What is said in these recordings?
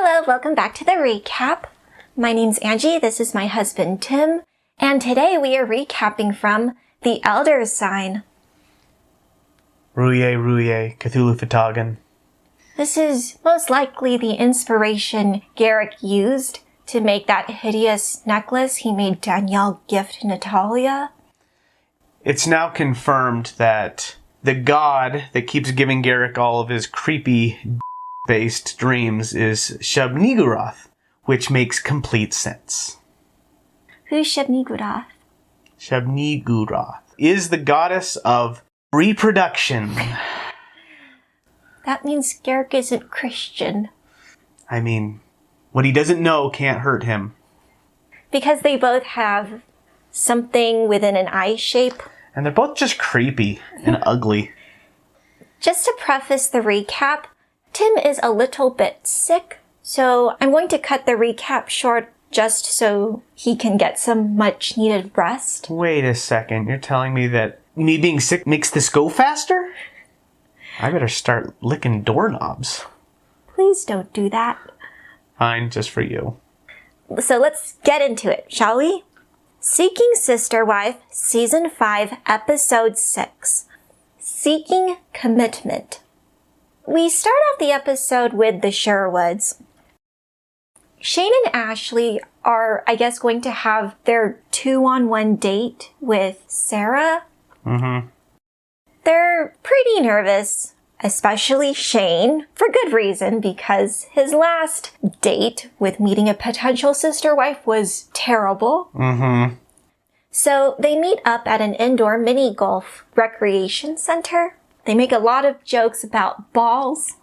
Hello, welcome back to the recap. My name's Angie, this is my husband Tim, and today we are recapping from The Elder's Sign. Ruye, Ruye, Cthulhu Fhtagn. This is most likely the inspiration Garrick used to make that hideous necklace he made Dannielle gift Nathalia. It's now confirmed that the god that keeps giving Garrick all of his creepy based dreams is Shub-Niggurath, which makes complete sense. Who's Shub-Niggurath? Shub-Niggurath is the goddess of reproduction. That means Garrick isn't Christian. I mean, what he doesn't know can't hurt him. Because they both have something within an eye shape. And they're both just creepy and ugly. Just to preface the recap, Tim is a little bit sick, so I'm going to cut the recap short just so he can get some much needed rest. Wait a second, you're telling me that me being sick makes this go faster? I better start licking doorknobs. Please don't do that. Fine, just for you. So let's get into it, shall we? Seeking Sister Wife, Season 5, Episode 6. Seeking Commitment. We start off the episode with the Sherwoods. Shane and Ashley are, I guess, going to have their 2-on-1 date with Sara. Mm-hmm. They're pretty nervous, especially Shane, for good reason, because his last date with meeting a potential sister wife was terrible. Mm-hmm. So they meet up at an indoor mini golf recreation center. They make a lot of jokes about balls.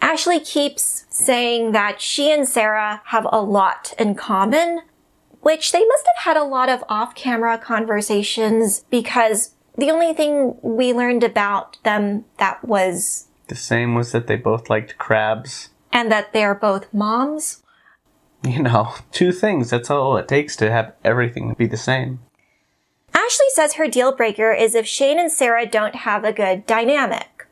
Ashley keeps saying that she and Sara have a lot in common, which they must have had a lot of off-camera conversations because the only thing we learned about them that was... The same was that they both liked crabs. And that they are both moms. You know, two things. That's all it takes to have everything be the same. Ashley says her deal breaker is if Shane and Sara don't have a good dynamic.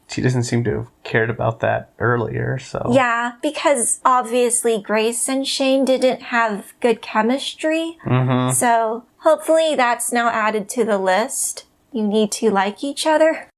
She doesn't seem to have cared about that earlier, so... Yeah, because obviously Grace and Shane didn't have good chemistry. Mm-hmm. So hopefully that's now added to the list. You need to like each other.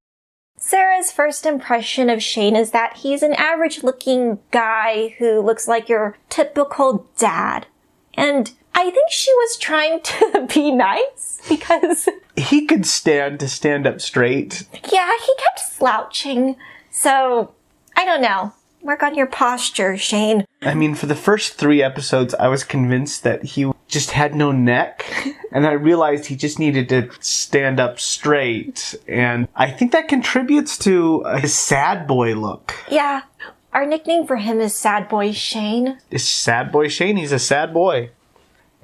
Sarah's first impression of Shane is that he's an average-looking guy who looks like your typical dad. And I think she was trying to be nice because... He could stand up straight. Yeah, he kept slouching. So, I don't know. Work on your posture, Shane. I mean, for the first 3 episodes, I was convinced that he just had no neck. And I realized he just needed to stand up straight. And I think that contributes to his sad boy look. Yeah. Our nickname for him is Sad Boy Shane. Is Sad Boy Shane? He's a sad boy.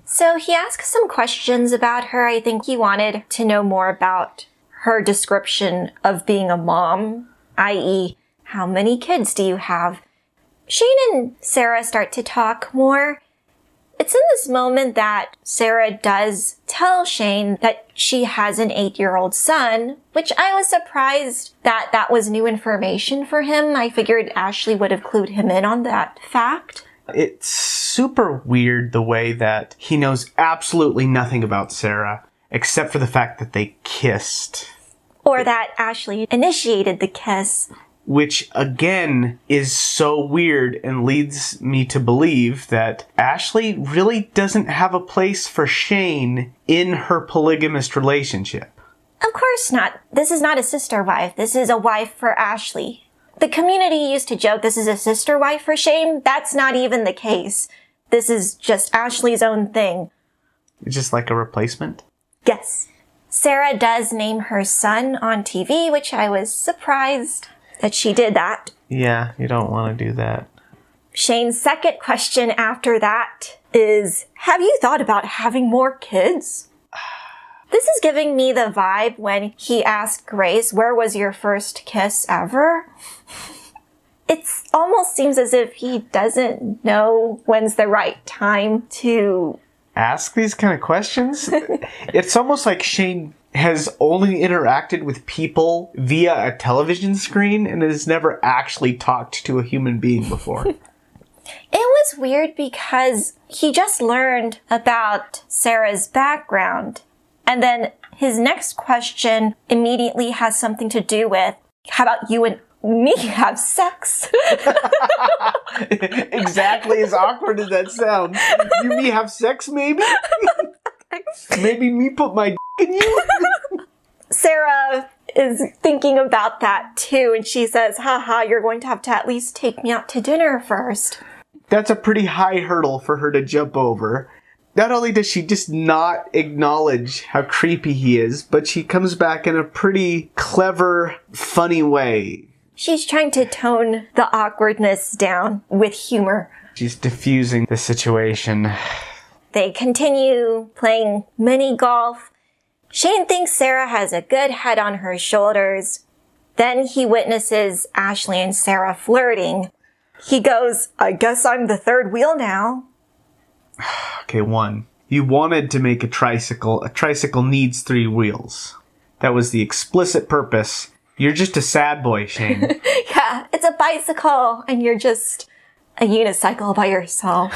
So he asked some questions about her. I think he wanted to know more about her description of being a mom, i.e., how many kids do you have? Shane and Sara start to talk more. It's in this moment that Sara does tell Shane that she has an 8-year-old son, which I was surprised that that was new information for him. I figured Ashley would have clued him in on that fact. It's super weird the way that he knows absolutely nothing about Sara, except for the fact that they kissed. Or that Ashley initiated the kiss. Which, again, is so weird and leads me to believe that Ashley really doesn't have a place for Shane in her polygamist relationship. Of course not. This is not a sister wife. This is a wife for Ashley. The community used to joke this is a sister wife for Shane. That's not even the case. This is just Ashley's own thing. It's just like a replacement? Yes. Sara does name her son on TV, which I was surprised that she did that. Yeah, you don't want to do that. Shane's second question after that is, have you thought about having more kids? This is giving me the vibe when he asked Grace, where was your first kiss ever? It almost seems as if he doesn't know when's the right time to... Ask these kind of questions? It's almost like Shane has only interacted with people via a television screen and has never actually talked to a human being before. It was weird because he just learned about Sarah's background. And then his next question immediately has something to do with, how about you and me have sex? Exactly as awkward as that sounds. You me have sex, maybe? Maybe me put my in you? Sarah is thinking about that too, and she says, haha, you're going to have to at least take me out to dinner first. That's a pretty high hurdle for her to jump over. Not only does she just not acknowledge how creepy he is, but she comes back in a pretty clever, funny way. She's trying to tone the awkwardness down with humor. She's diffusing the situation. They continue playing mini golf. Shane thinks Sara has a good head on her shoulders. Then he witnesses Ashley and Sara flirting. He goes, I guess I'm the third wheel now. Okay, 1. You wanted to make a tricycle. A tricycle needs 3 wheels. That was the explicit purpose. You're just a sad boy, Shane. Yeah, it's a bicycle, and you're just a unicycle by yourself.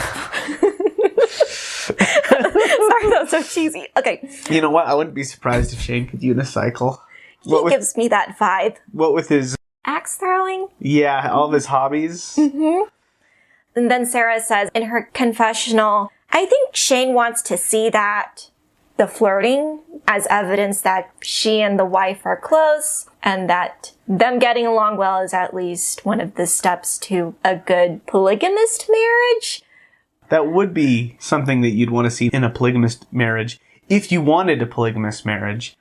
Sorry, that was so cheesy. Okay. You know what? I wouldn't be surprised if Shane could unicycle. He gives me that vibe. What with his... Axe throwing? Yeah, all of his hobbies. Mm-hmm. And then Sara says in her confessional, I think Shane wants to see that, the flirting, as evidence that she and the wife are close, and that them getting along well is at least one of the steps to a good polygamist marriage. That would be something that you'd want to see in a polygamous marriage. If you wanted a polygamous marriage,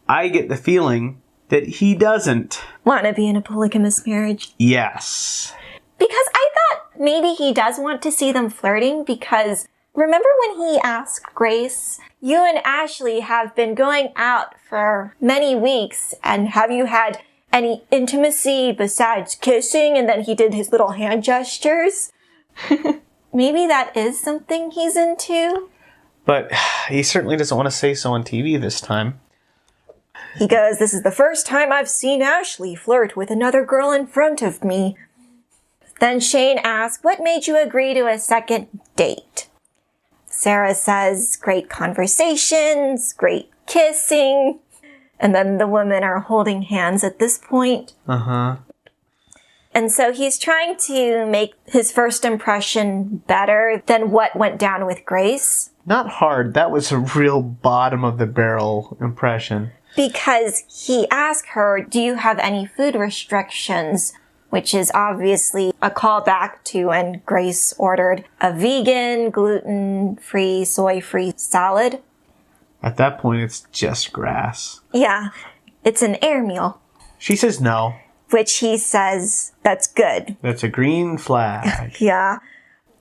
I get the feeling that he doesn't want to be in a polygamous marriage. Yes. Because I thought maybe he does want to see them flirting, because remember when he asked Grace, you and Ashley have been going out for many weeks, and have you had any intimacy besides kissing? And then he did his little hand gestures. Maybe that is something he's into. But he certainly doesn't want to say so on TV this time. He goes, this is the first time I've seen Ashley flirt with another girl in front of me. Then Shane asks, what made you agree to a second date? Sara says, great conversations, great kissing. And then the women are holding hands at this point. Uh-huh. And so he's trying to make his first impression better than what went down with Grace. Not hard. That was a real bottom of the barrel impression. Because he asked her, do you have any food restrictions? Which is obviously a callback to when Grace ordered a vegan, gluten-free, soy-free salad. At that point, it's just grass. Yeah, it's an air meal. She says no. Which he says, that's good. That's a green flag. Yeah.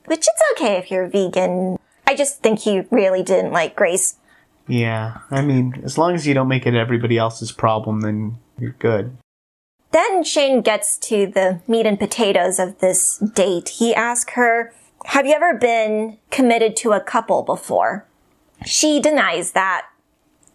Which it's okay if you're vegan. I just think he really didn't like Grace. Yeah, I mean, as long as you don't make it everybody else's problem, then you're good. Then Shane gets to the meat and potatoes of this date. He asks her, have you ever been committed to a couple before? She denies that.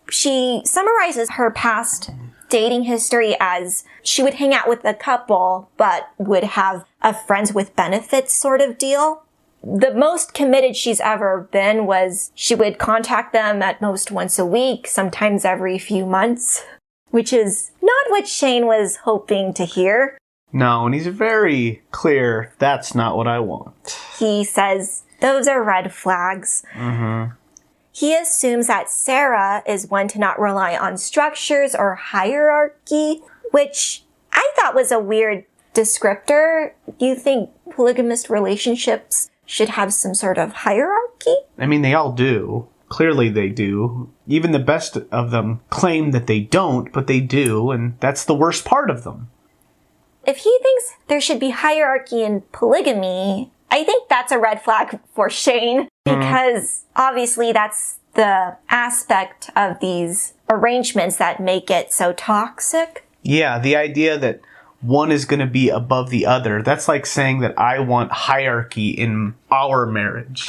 She summarizes her past dating history as she would hang out with a couple, but would have a friends with benefits sort of deal. The most committed she's ever been was she would contact them at most once a week, sometimes every few months, which is not what Shane was hoping to hear. No, and he's very clear, that's not what I want. He says, those are red flags. Mm-hmm. He assumes that Sara is one to not rely on structures or hierarchy, which I thought was a weird descriptor. Do you think polygamist relationships should have some sort of hierarchy? I mean, they all do. Clearly they do. Even the best of them claim that they don't, but they do, and that's the worst part of them. If he thinks there should be hierarchy in polygamy, I think that's a red flag for Shane, because obviously that's the aspect of these arrangements that make it so toxic. Yeah, the idea that one is going to be above the other, that's like saying that I want hierarchy in our marriage.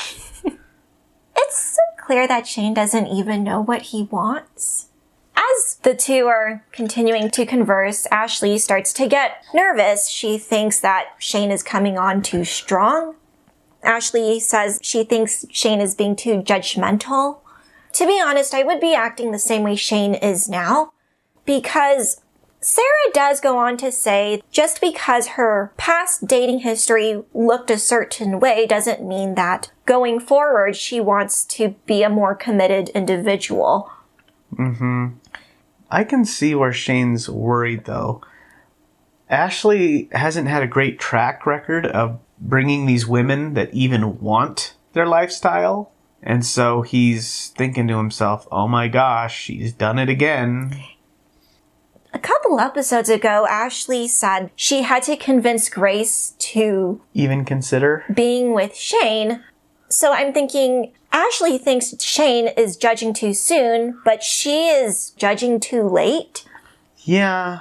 It's so clear that Shane doesn't even know what he wants. As the two are continuing to converse, Ashley starts to get nervous. She thinks that Shane is coming on too strong. Ashley says she thinks Shane is being too judgmental. To be honest, I would be acting the same way Shane is now, because Sara does go on to say just because her past dating history looked a certain way doesn't mean that going forward she wants to be a more committed individual. I can see where Shane's worried, though. Ashley hasn't had a great track record of bringing these women that even want their lifestyle. And so he's thinking to himself, oh my gosh, she's done it again. A couple episodes ago, Ashley said she had to convince Grace to even consider being with Shane. So I'm thinking Ashley thinks Shane is judging too soon, but she is judging too late. Yeah,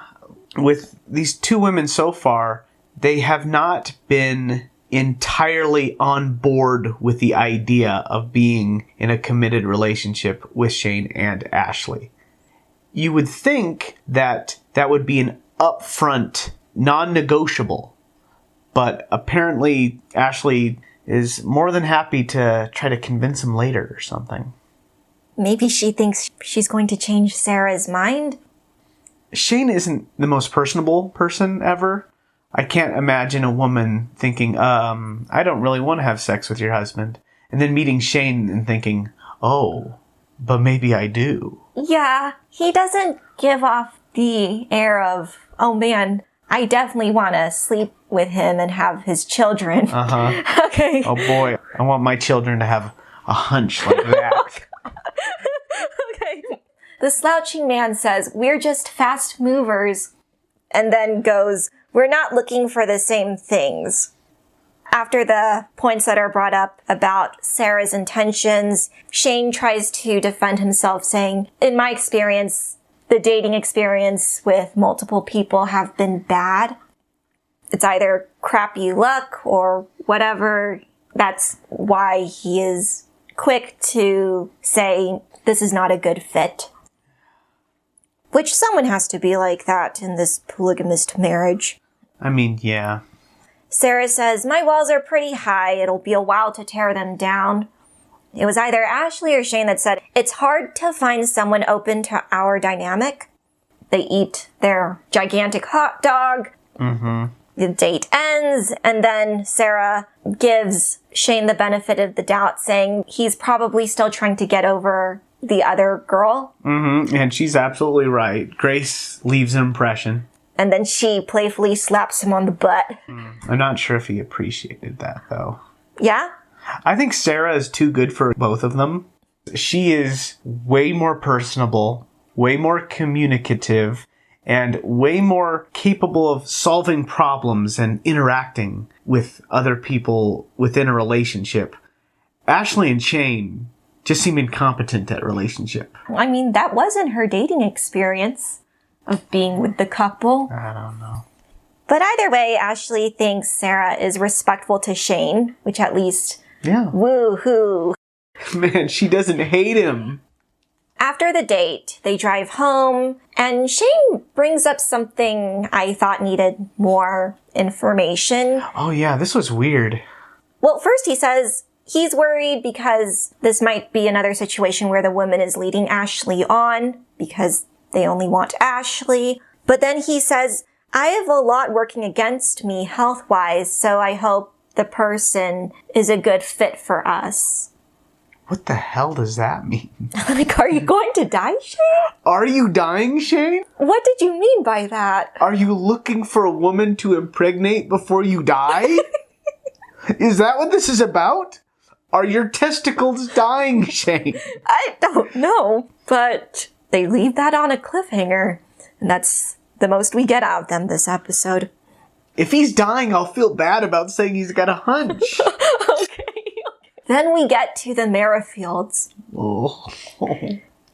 with these two women so far, they have not been entirely on board with the idea of being in a committed relationship with Shane and Ashley. You would think that that would be an upfront, non-negotiable. But apparently Ashley is more than happy to try to convince him later or something. Maybe she thinks she's going to change Sarah's mind. Shane isn't the most personable person ever. I can't imagine a woman thinking, I don't really want to have sex with your husband. And then meeting Shane and thinking, oh, but maybe I do. Yeah, he doesn't give off the air of, oh man, I definitely want to sleep with him and have his children. Okay. Oh boy, I want my children to have a hunch like that. Okay. The slouching man says, we're just fast movers, and then goes, we're not looking for the same things. After the points that are brought up about Sarah's intentions, Shane tries to defend himself, saying, in my experience, the dating experience with multiple people have been bad. It's either crappy luck or whatever. That's why he is quick to say, this is not a good fit. Which someone has to be like that in this polygamist marriage. I mean, yeah. Sara says, my walls are pretty high. It'll be a while to tear them down. It was either Ashley or Shane that said, it's hard to find someone open to our dynamic. They eat their gigantic hot dog. The date ends, and then Sara gives Shane the benefit of the doubt, saying he's probably still trying to get over the other girl. And she's absolutely right. Grace leaves an impression. And then she playfully slaps him on the butt. I'm not sure if he appreciated that, though. Yeah? I think Sara is too good for both of them. She is way more personable, way more communicative, and way more capable of solving problems and interacting with other people within a relationship. Ashley and Shane just seem incompetent at relationship. I mean, that wasn't her dating experience of being with the couple. I don't know. But either way, Ashley thinks Sara is respectful to Shane, which at least, woo-hoo. Man, she doesn't hate him. After the date, they drive home, and Shane brings up something I thought needed more information. Oh yeah, this was weird. Well, first he says he's worried because this might be another situation where the woman is leading Ashley on because they only want Ashley. But then he says, I have a lot working against me health-wise, so I hope the person is a good fit for us. What the hell does that mean? Like, are you going to die, Shane? Are you dying, Shane? What did you mean by that? Are you looking for a woman to impregnate before you die? Is that what this is about? Are your testicles dying, Shane? I don't know, but they leave that on a cliffhanger, and that's the most we get out of them this episode. If he's dying, I'll feel bad about saying he's got a hunch. Okay. Then we get to the Merrifields. Oh.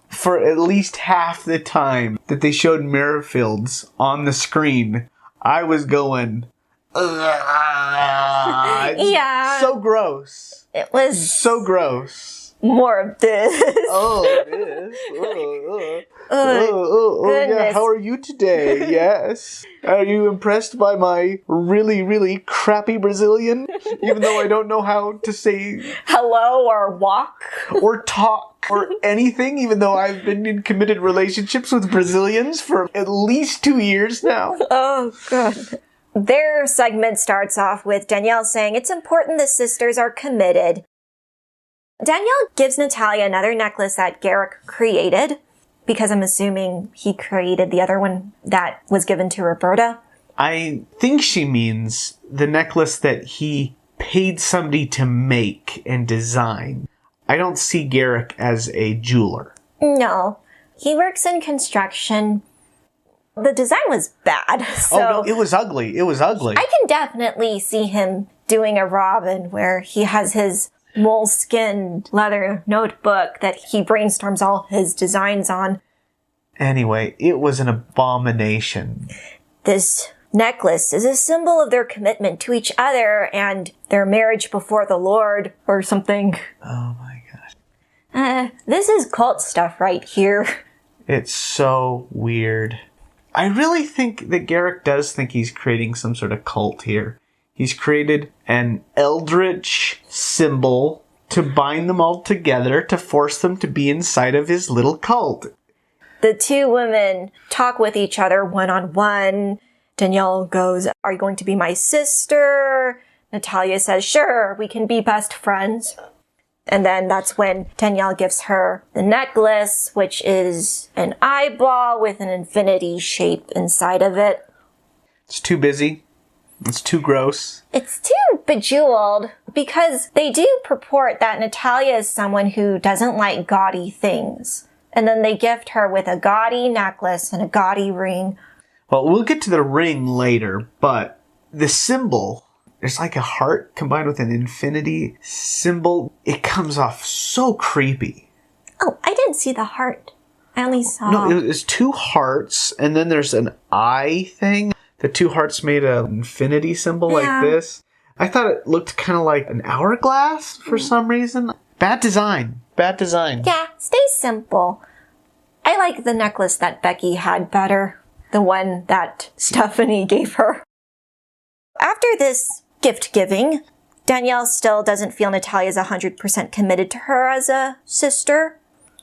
For at least half the time that they showed Merrifields on the screen, I was going, yeah. So gross. It was so gross. More of this. Oh, this. Yeah, how are you today? Yes. Are you impressed by my really, really crappy Brazilian? Even though I don't know how to say hello or walk or talk or anything, even though I've been in committed relationships with Brazilians for at least 2 years now. Oh, good. Their segment starts off with Dannielle saying it's important the sisters are committed. Dannielle gives Nathalia another necklace that Garrick created, because I'm assuming he created the other one that was given to Roberta. I think she means the necklace that he paid somebody to make and design. I don't see Garrick as a jeweler. No. He works in construction. The design was bad. So no, it was ugly. It was ugly. I can definitely see him doing a Robin where he has his moleskin leather notebook that he brainstorms all his designs on. Anyway, it was an abomination. This necklace is a symbol of their commitment to each other and their marriage before the Lord or something. Oh my God. This is cult stuff right here. It's so weird. I really think that Garrick does think he's creating some sort of cult here. He's created an eldritch symbol to bind them all together to force them to be inside of his little cult. The two women talk with each other one-on-one. Dannielle goes, "Are you going to be my sister?" Nathalia says, "Sure, we can be best friends." And then that's when Dannielle gives her the necklace, which is an eyeball with an infinity shape inside of it. It's too busy. It's too gross. It's too bejeweled because they do purport that Nathalia is someone who doesn't like gaudy things. And then they gift her with a gaudy necklace and a gaudy ring. Well, we'll get to the ring later, but the symbol, there's like a heart combined with an infinity symbol. It comes off so creepy. Oh, I didn't see the heart. I only saw... No, it's two hearts, and then there's an eye thing. The two hearts made an infinity symbol like this. I thought it looked kind of like an hourglass for some reason. Bad design. Bad design. Yeah, stay simple. I like the necklace that Becky had better. The one that Stephanie gave her. After this gift giving, Dannielle still doesn't feel Natalia's 100% committed to her as a sister,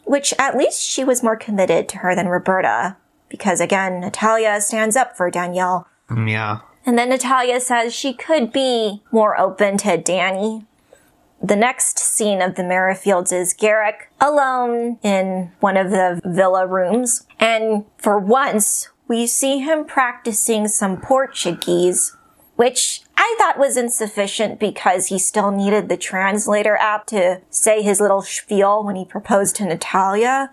which at least she was more committed to her than Roberta. Because again, Nathalia stands up for Dannielle. Yeah. And then Nathalia says she could be more open to Danny. The next scene of the Merrifields is Garrick alone in one of the villa rooms. And for once, we see him practicing some Portuguese, which I thought was insufficient because he still needed the translator app to say his little spiel when he proposed to Nathalia.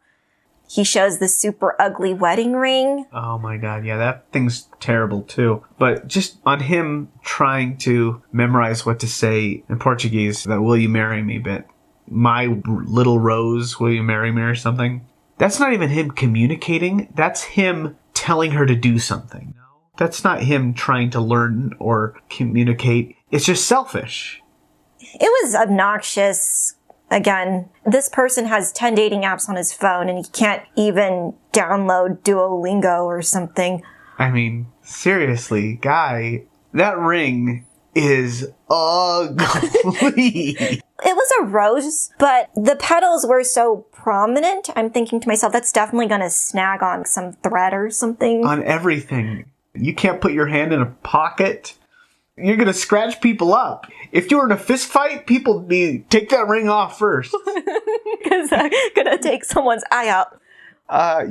He shows the super ugly wedding ring. Oh my God, yeah, that thing's terrible too. But just on him trying to memorize what to say in Portuguese, that "will you marry me" bit. My little rose, will you marry me or something? That's not even him communicating. That's him telling her to do something. That's not him trying to learn or communicate. It's just selfish. It was obnoxious. Again, this person has 10 dating apps on his phone and he can't even download Duolingo or something. I mean, seriously, guy, that ring is ugly. It was a rose, but the petals were so prominent. I'm thinking to myself, that's definitely going to snag on some thread or something. On everything. You can't put your hand in a pocket. You're going to scratch people up. If you were in a fist fight, people would be, take that ring off first. Because I'm going to take someone's eye out.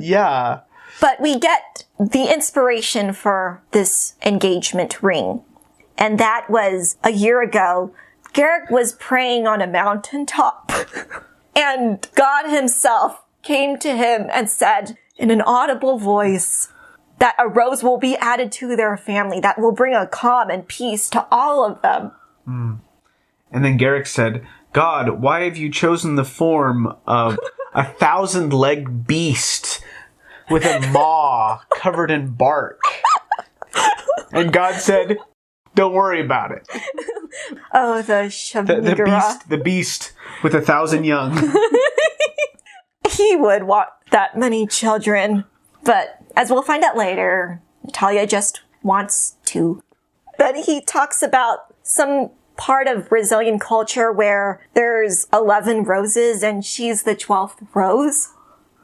Yeah. But we get the inspiration for this engagement ring. And that was a year ago. Garrick was praying on a mountaintop. And God himself came to him and said in an audible voice that a rose will be added to their family that will bring a calm and peace to all of them. And then Garrick said, "God, why have you chosen the form of a 1,000-legged beast with a maw covered in bark?" And God said, "Don't worry about it." Oh, the beast with 1,000 young. He would want that many children. But as we'll find out later, Nathalia just wants to. Then he talks about some part of Brazilian culture where there's 11 roses and she's the 12th rose.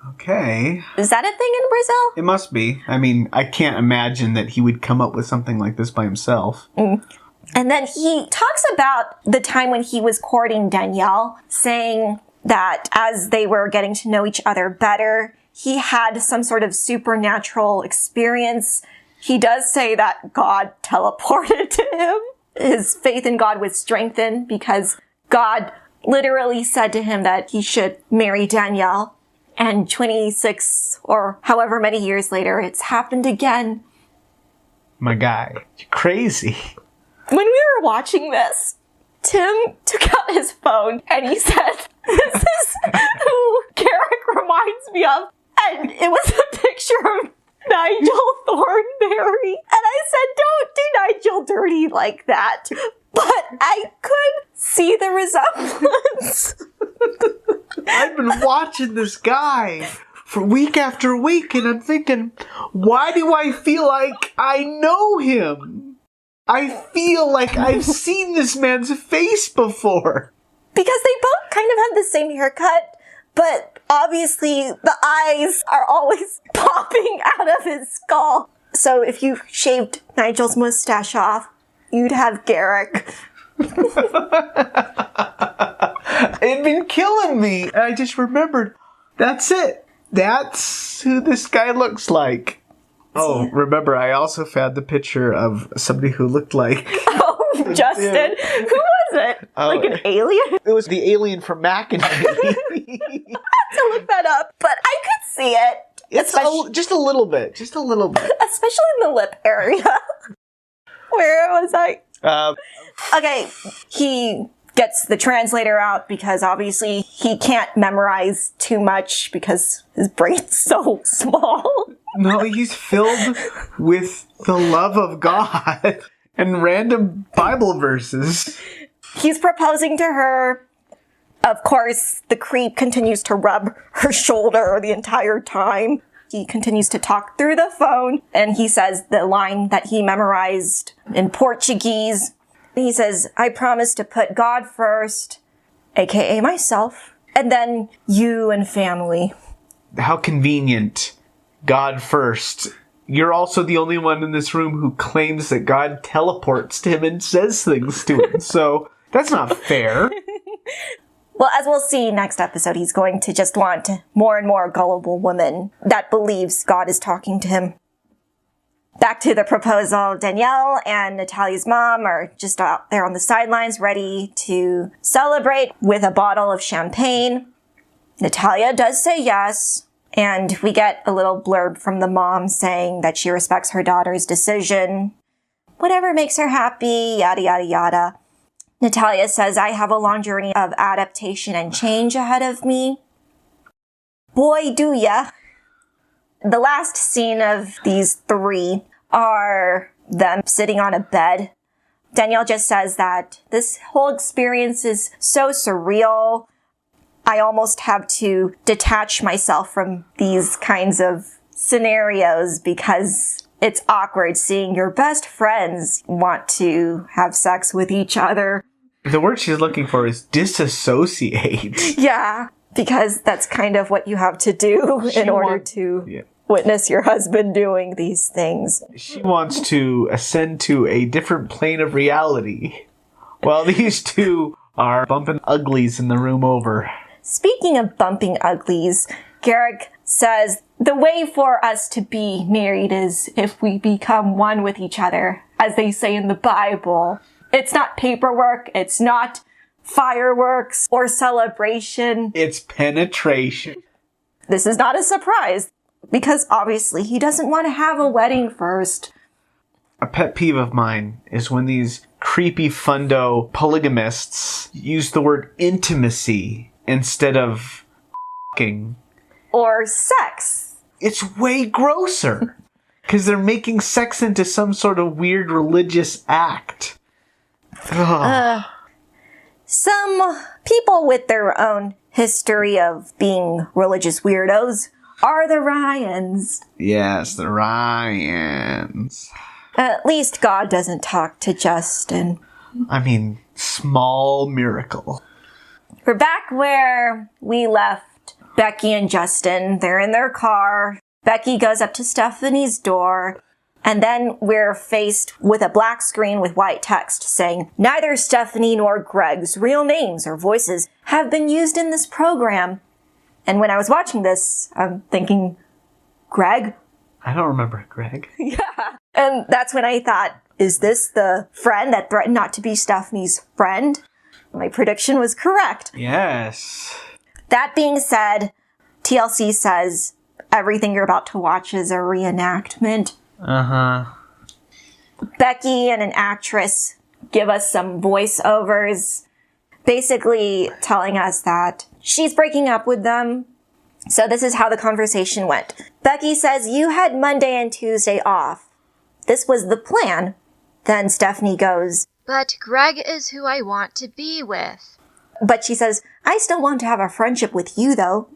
Okay. Is that a thing in Brazil? It must be. I mean, I can't imagine that he would come up with something like this by himself. And then he talks about the time when he was courting Dannielle, saying that as they were getting to know each other better, he had some sort of supernatural experience. He does say that God teleported to him. His faith in God was strengthened because God literally said to him that he should marry Dannielle. And 26 or however many years later, it's happened again. My guy, you're crazy. When we were watching this, Tim took out his phone and he said, "This is who Garrick reminds me of." And it was a picture of Nigel Thornberry. And I said, "Don't do Nigel dirty like that." But I could see the resemblance. I've been watching this guy for week after week, and I'm thinking, why do I feel like I know him? I feel like I've seen this man's face before. Because they both kind of have the same haircut, but obviously the eyes are always popping out of his skull. So if you shaved Nigel's mustache off, you'd have Garrick. It'd been killing me. I just remembered. That's it. That's who this guy looks like. Oh, remember, I also found the picture of somebody who looked like... Oh, Justin. Yeah. Who was it? Like an alien? It was the alien from Mac and Me. I have to look that up, but I could see it. It's just a little bit. Just a little bit. Especially in the lip area. Where was I? Okay, he gets the translator out because obviously he can't memorize too much because his brain's so small. No, he's filled with the love of God and random Bible verses. He's proposing to her. Of course, the creep continues to rub her shoulder the entire time. He continues to talk through the phone, and he says the line that he memorized in Portuguese. He says, "I promise to put God first, aka myself, and then you and family." How convenient. God first. You're also the only one in this room who claims that God teleports to him and says things to him. So that's not fair. Well, as we'll see next episode, he's going to just want more and more gullible women that believes God is talking to him. Back to the proposal, Dannielle and Nathalia's mom are just out there on the sidelines ready to celebrate with a bottle of champagne. Nathalia does say yes, and we get a little blurb from the mom saying that she respects her daughter's decision. Whatever makes her happy, yada, yada, yada. Nathalia says, "I have a long journey of adaptation and change ahead of me." Boy, do ya. The last scene of these three are them sitting on a bed. Dannielle just says that this whole experience is so surreal. I almost have to detach myself from these kinds of scenarios because it's awkward seeing your best friends want to have sex with each other. The word she's looking for is disassociate. Yeah, because that's kind of what you have to do in order to witness your husband doing these things. She wants to ascend to a different plane of reality while these two are bumping uglies in the room over. Speaking of bumping uglies, Garrick says, "The way for us to be married is if we become one with each other, as they say in the Bible. It's not paperwork, it's not fireworks or celebration. It's penetration." This is not a surprise, because obviously he doesn't want to have a wedding first. A pet peeve of mine is when these creepy fundo polygamists use the word intimacy instead of f***ing. Or sex. It's way grosser. Because they're making sex into some sort of weird religious act. Some people with their own history of being religious weirdos are the Ryans. Yes, the Ryans. At least God doesn't talk to Justin. I mean, small miracle. We're back where we left Becky and Justin. They're in their car. Becky goes up to Stephanie's door. And then we're faced with a black screen with white text saying, neither Stephanie nor Greg's real names or voices have been used in this program. And when I was watching this, I'm thinking, Greg? I don't remember Greg. Yeah. And that's when I thought, is this the friend that threatened not to be Stephanie's friend? My prediction was correct. Yes. That being said, TLC says everything you're about to watch is a reenactment. Uh-huh. Becky and an actress give us some voiceovers, basically telling us that she's breaking up with them. So this is how the conversation went. Becky says, you had Monday and Tuesday off. This was the plan. Then Stephanie goes, but Greg is who I want to be with. But she says, I still want to have a friendship with you, though.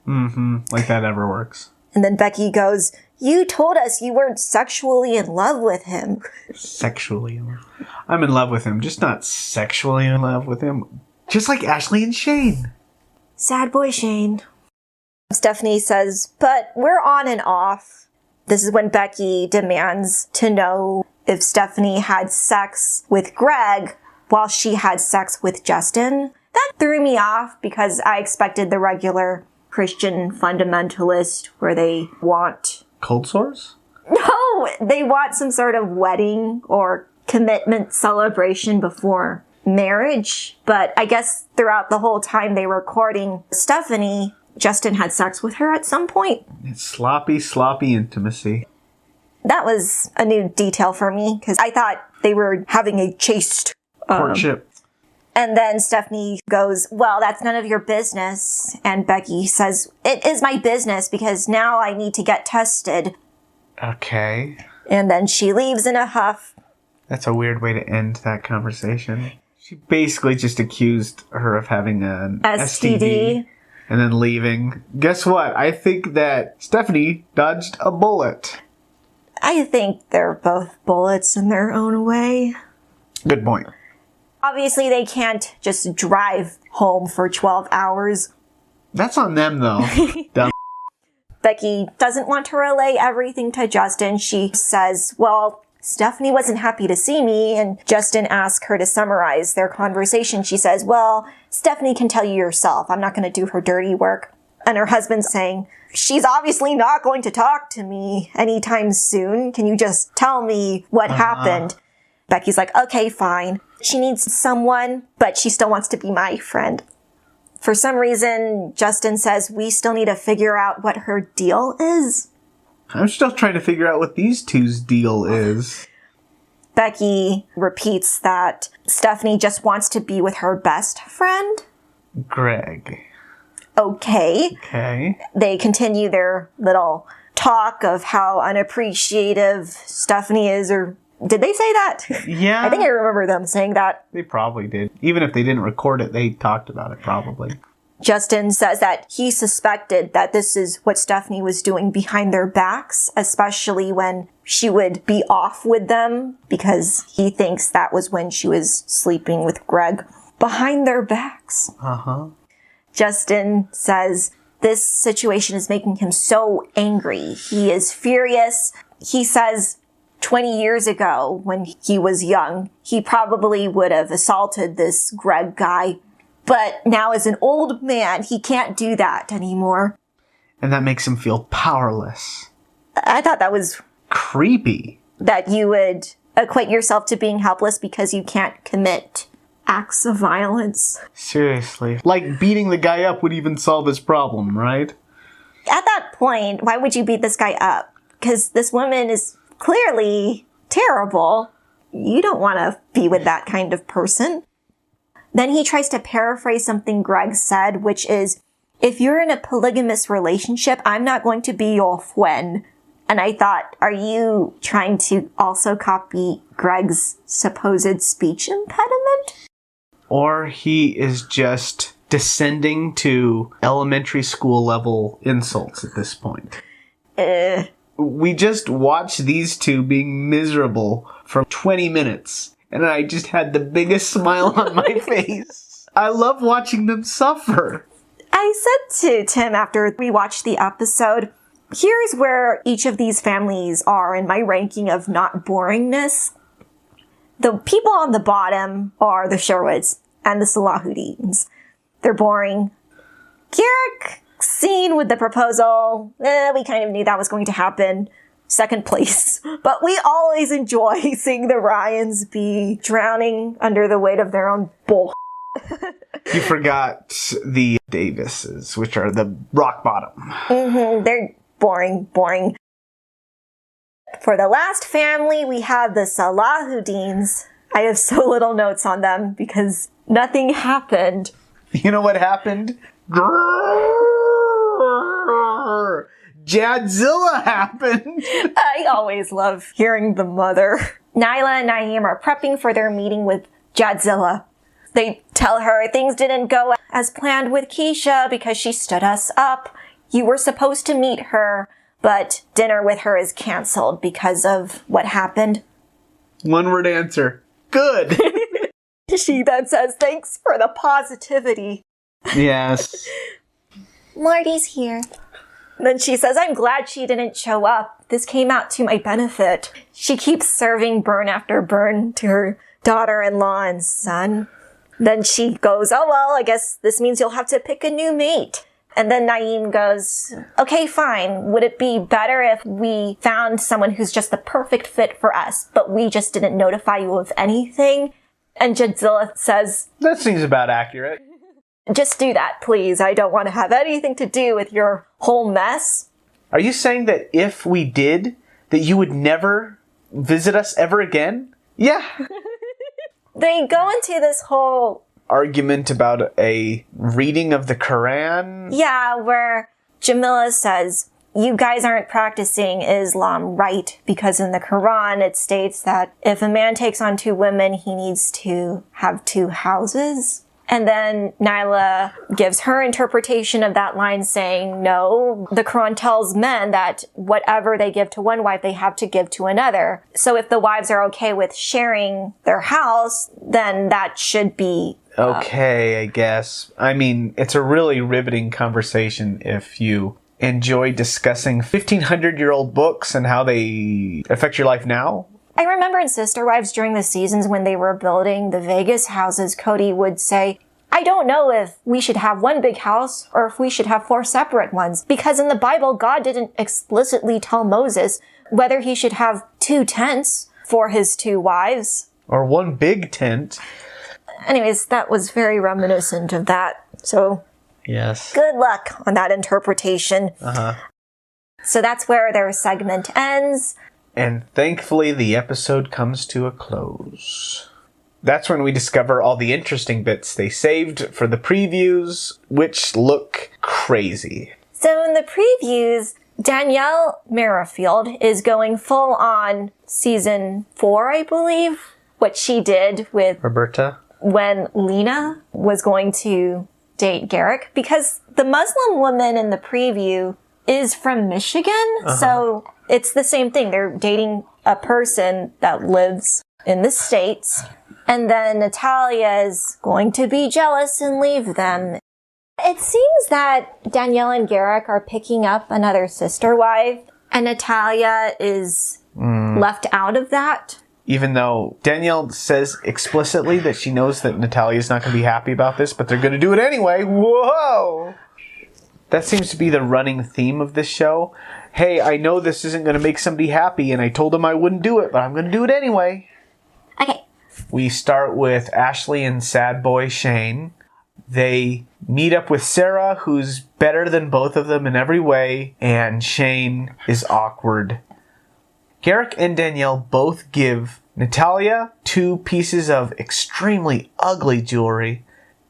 Mm-hmm. Like that ever works. And then Becky goes, you told us you weren't sexually in love with him. Sexually in love? I'm in love with him, just not sexually in love with him. Just like Ashley and Shane. Sad boy Shane. Stephanie says, but we're on and off. This is when Becky demands to know if Stephanie had sex with Greg while she had sex with Justin. That threw me off because I expected the regular Christian fundamentalist where they want... Cold sores? No, they want some sort of wedding or commitment celebration before marriage. But I guess throughout the whole time they were courting Stephanie, Justin had sex with her at some point. It's sloppy intimacy. That was a new detail for me because I thought they were having a chaste courtship. And then Stephanie goes, well, that's none of your business. And Becky says, it is my business because now I need to get tested. Okay. And then she leaves in a huff. That's a weird way to end that conversation. She basically just accused her of having an STD and then leaving. Guess what? I think that Stephanie dodged a bullet. I think they're both bullets in their own way. Good point. Obviously, they can't just drive home for 12 hours. That's on them, though. Dumb. Becky doesn't want to relay everything to Justin. She says, well, Stephanie wasn't happy to see me, and Justin asks her to summarize their conversation. She says, well, Stephanie can tell you yourself. I'm not going to do her dirty work. And her husband's saying, she's obviously not going to talk to me anytime soon. Can you just tell me what happened? Becky's like, okay, fine. She needs someone, but she still wants to be my friend. For some reason, Justin says we still need to figure out what her deal is. I'm still trying to figure out what these two's deal is. Becky repeats that Stephanie just wants to be with her best friend. Greg. Okay. Okay. They continue their little talk of how unappreciative Stephanie is, or did they say that? Yeah. I think I remember them saying that. They probably did. Even if they didn't record it, they talked about it probably. Justin says that he suspected that this is what Stephanie was doing behind their backs, especially when she would be off with them, because he thinks that was when she was sleeping with Greg behind their backs. Uh-huh. Justin says this situation is making him so angry. He is furious. He says 20 years ago, when he was young, he probably would have assaulted this Greg guy. But now as an old man, he can't do that anymore. And that makes him feel powerless. I thought that was creepy. That you would equate yourself to being helpless because you can't commit acts of violence. Seriously. Like beating the guy up would even solve his problem, right? At that point, why would you beat this guy up? Because this woman is clearly terrible. You don't want to be with that kind of person. Then he tries to paraphrase something Greg said, which is, if you're in a polygamous relationship, I'm not going to be your friend. And I thought, are you trying to also copy Greg's supposed speech impediment? Or he is just descending to elementary school level insults at this point. We just watched these two being miserable for 20 minutes, and I just had the biggest smile on my face. I love watching them suffer. I said to Tim after we watched the episode, here's where each of these families are in my ranking of not boringness. The people on the bottom are the Sherwoods and the Salahudins. They're boring. Garrick scene with the proposal, we kind of knew that was going to happen. Second place. But we always enjoy seeing the Ryans be drowning under the weight of their own bull. You forgot the Davises, which are the rock bottom. They're boring. For the last family, we have the Salahudins. I have so little notes on them because nothing happened. You know what happened? Jadzilla'd happened. I always love hearing the mother. Nailah and Naeem are prepping for their meeting with Jadzilla'd. They tell her things didn't go as planned with Keisha because she stood us up. You were supposed to meet her, but dinner with her is canceled because of what happened. One-word answer. Good. She then says, thanks for the positivity. Yes. Marty's here. Then she says, I'm glad she didn't show up. This came out to my benefit. She keeps serving burn after burn to her daughter-in-law and son. Then she goes, oh, well, I guess this means you'll have to pick a new mate. And then Naeem goes, okay, fine. Would it be better if we found someone who's just the perfect fit for us, but we just didn't notify you of anything? And Jadzilla'd says, that seems about accurate. Just do that, please. I don't want to have anything to do with your whole mess. Are you saying that if we did, that you would never visit us ever again? Yeah. They go into this whole argument about a reading of the Quran. Yeah, where Jamila says, you guys aren't practicing Islam right, because in the Quran it states that if a man takes on 2 women, he needs to have 2 houses. And then Nailah gives her interpretation of that line saying, no, the Quran tells men that whatever they give to one wife, they have to give to another. So if the wives are okay with sharing their house, then that should be okay, I guess. I mean, it's a really riveting conversation if you enjoy discussing 1,500-year-old books and how they affect your life now. I remember in Sister Wives during the seasons when they were building the Vegas houses, Cody would say, I don't know if we should have one big house or if we should have 4 separate ones, because in the Bible, God didn't explicitly tell Moses whether he should have 2 tents for his 2 wives. Or one big tent. Anyways, that was very reminiscent of that. So, yes. Good luck on that interpretation. So that's where their segment ends. And thankfully, the episode comes to a close. That's when we discover all the interesting bits they saved for the previews, which look crazy. So in the previews, Dannielle Merrifield is going full on season 4, I believe, what she did with Roberta when Lena was going to date Garrick, because the Muslim woman in the preview is from Michigan. So it's the same thing. They're dating a person that lives in the States. And then Nathalia is going to be jealous and leave them. It seems that Dannielle and Garrick are picking up another sister wife, and Nathalia is left out of that. Even though Dannielle says explicitly that she knows that Natalia's not going to be happy about this, but they're going to do it anyway. Whoa! That seems to be the running theme of this show. Hey, I know this isn't going to make somebody happy, and I told them I wouldn't do it, but I'm going to do it anyway. Okay. We start with Ashley and sad boy Shane. They meet up with Sara, who's better than both of them in every way, and Shane is awkward. Garrick and Dannielle both give Nathalia 2 pieces of extremely ugly jewelry.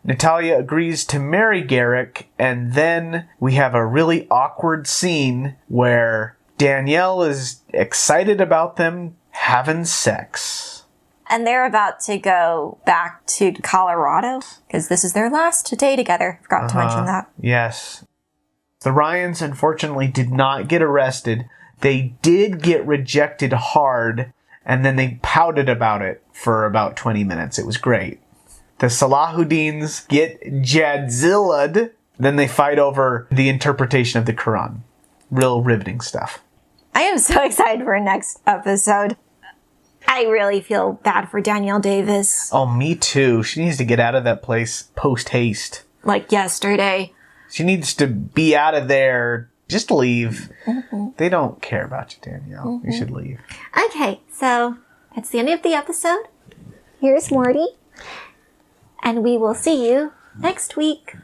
Nathalia agrees to marry Garrick, and then we have a really awkward scene where Dannielle is excited about them having sex. And they're about to go back to Colorado because this is their last day together. Forgot to mention that. Yes. The Ryans, unfortunately, did not get arrested. They did get rejected hard, and then they pouted about it for about 20 minutes. It was great. The Salahudins get Jadzilla'd, then they fight over the interpretation of the Quran. Real riveting stuff. I am so excited for next episode. I really feel bad for Dannielle Davis. Oh, me too. She needs to get out of that place post-haste. Like yesterday. She needs to be out of there. Just leave. They don't care about you, Dannielle. You should leave. Okay, so that's the end of the episode. Here's Morty. And we will see you next week.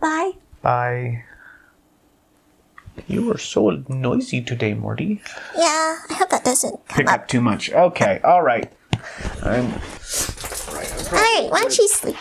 Bye. Bye. You were so noisy today, Morty. Yeah, I hope that doesn't come Pick up too much. Okay, all right. All right, All right, why don't you sleep?